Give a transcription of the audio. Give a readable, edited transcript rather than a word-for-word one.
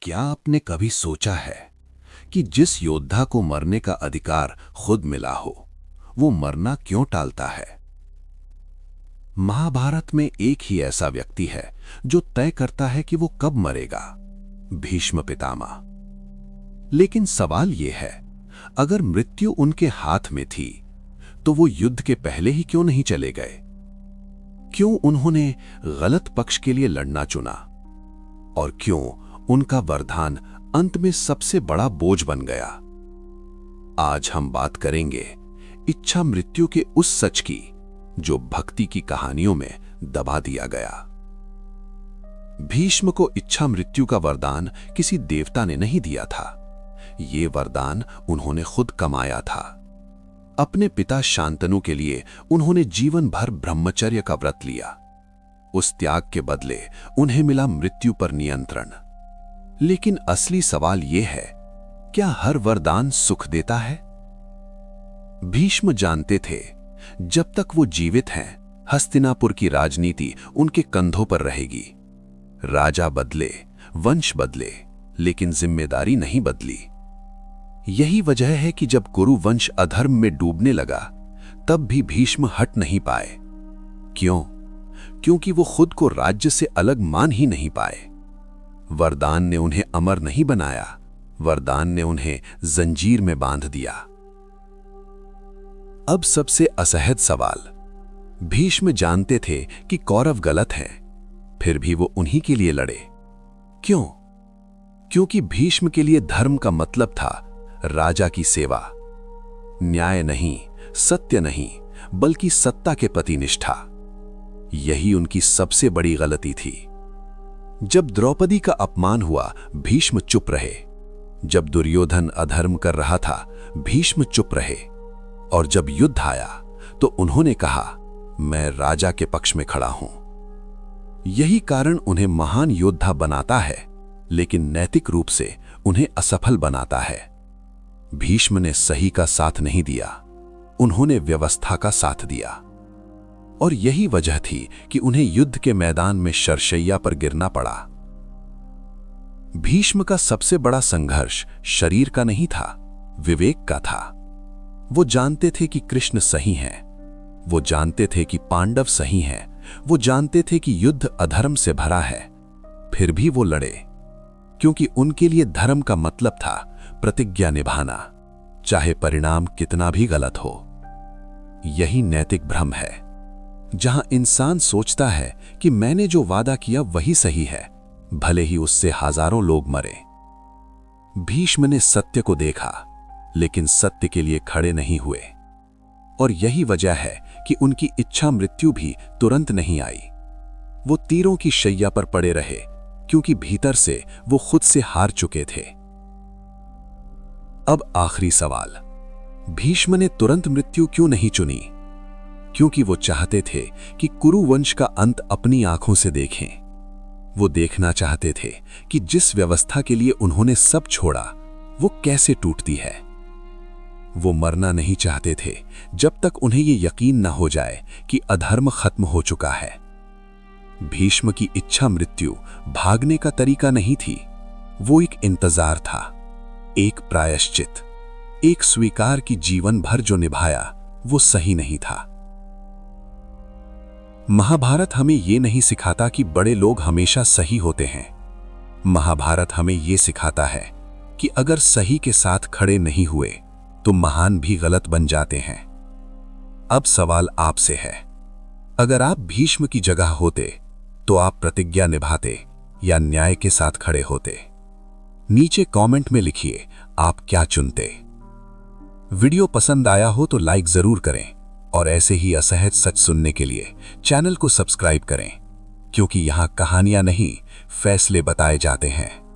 क्या आपने कभी सोचा है कि जिस योद्धा को मरने का अधिकार खुद मिला हो, वो मरना क्यों टालता है? महाभारत में एक ही ऐसा व्यक्ति है जो तय करता है कि वो कब मरेगा, भीष्म पितामह। लेकिन सवाल ये है, अगर मृत्यु उनके हाथ में थी, तो वो युद्ध के पहले ही क्यों नहीं चले गए? क्यों उन्होंने गलत पक्ष के लिए लड़ना चुना? और क्यों उनका वरदान अंत में सबसे बड़ा बोझ बन गया? आज हम बात करेंगे इच्छा मृत्यु के उस सच की जो भक्ति की कहानियों में दबा दिया गया। भीष्म को इच्छा मृत्यु का वरदान किसी देवता ने नहीं दिया था। ये वरदान उन्होंने खुद कमाया था। अपने पिता शांतनु के लिए उन्होंने जीवन भर ब्रह्मचर्य का व्रत लिया। उस त्याग के बदले उन्हें मिला मृत्यु पर नियंत्रण। लेकिन असली सवाल यह है, क्या हर वरदान सुख देता है? भीष्म जानते थे, जब तक वो जीवित हैं, हस्तिनापुर की राजनीति उनके कंधों पर रहेगी। राजा बदले, वंश बदले, लेकिन जिम्मेदारी नहीं बदली। यही वजह है कि जब कुरु वंश अधर्म में डूबने लगा, तब भी भीष्म हट नहीं पाए। क्यों? क्योंकि वो खुद को राज्य से अलग मान ही नहीं पाए। वरदान ने उन्हें अमर नहीं बनाया, वरदान ने उन्हें जंजीर में बांध दिया। अब सबसे असहज सवाल, भीष्म जानते थे कि कौरव गलत हैं, फिर भी वो उन्हीं के लिए लड़े। क्यों? क्योंकि भीष्म के लिए धर्म का मतलब था राजा की सेवा। न्याय नहीं, सत्य नहीं, बल्कि सत्ता के प्रति निष्ठा। यही उनकी सबसे बड़ी गलती थी। जब द्रौपदी का अपमान हुआ, भीष्म चुप रहे। जब दुर्योधन अधर्म कर रहा था, भीष्म चुप रहे। और जब युद्ध आया, तो उन्होंने कहा, मैं राजा के पक्ष में खड़ा हूं। यही कारण उन्हें महान योद्धा बनाता है, लेकिन नैतिक रूप से उन्हें असफल बनाता है। भीष्म ने सही का साथ नहीं दिया, उन्होंने व्यवस्था का साथ दिया। और यही वजह थी कि उन्हें युद्ध के मैदान में शरशैया पर गिरना पड़ा। भीष्म का सबसे बड़ा संघर्ष शरीर का नहीं था, विवेक का था। वो जानते थे कि कृष्ण सही हैं, वो जानते थे कि पांडव सही हैं, वो जानते थे कि युद्ध अधर्म से भरा है। फिर भी वो लड़े, क्योंकि उनके लिए धर्म का मतलब था प्रतिज्ञा निभाना, चाहे परिणाम कितना भी गलत हो। यही नैतिक भ्रम है, जहां इंसान सोचता है कि मैंने जो वादा किया वही सही है, भले ही उससे हजारों लोग मरे। भीष्म ने सत्य को देखा, लेकिन सत्य के लिए खड़े नहीं हुए। और यही वजह है कि उनकी इच्छा मृत्यु भी तुरंत नहीं आई। वो तीरों की शैया पर पड़े रहे, क्योंकि भीतर से वो खुद से हार चुके थे। अब आखिरी सवाल, भीष्म ने तुरंत मृत्यु क्यों नहीं चुनी? क्योंकि वो चाहते थे कि कुरु वंश का अंत अपनी आंखों से देखें। वो देखना चाहते थे कि जिस व्यवस्था के लिए उन्होंने सब छोड़ा, वो कैसे टूटती है। वो मरना नहीं चाहते थे जब तक उन्हें ये यकीन न हो जाए कि अधर्म खत्म हो चुका है। भीष्म की इच्छा मृत्यु भागने का तरीका नहीं थी, वो एक इंतजार था, एक प्रायश्चित, एक स्वीकार कि जीवन भर जो निभाया वो सही नहीं था। महाभारत हमें ये नहीं सिखाता कि बड़े लोग हमेशा सही होते हैं। महाभारत हमें ये सिखाता है कि अगर सही के साथ खड़े नहीं हुए तो महान भी गलत बन जाते हैं। अब सवाल आपसे है, अगर आप भीष्म की जगह होते तो आप प्रतिज्ञा निभाते या न्याय के साथ खड़े होते? नीचे कमेंट में लिखिए आप क्या चुनते। वीडियो पसंद आया हो तो लाइक जरूर करें, और ऐसे ही असहज सच सुनने के लिए चैनल को सब्सक्राइब करें, क्योंकि यहां कहानियां नहीं, फैसले बताए जाते हैं।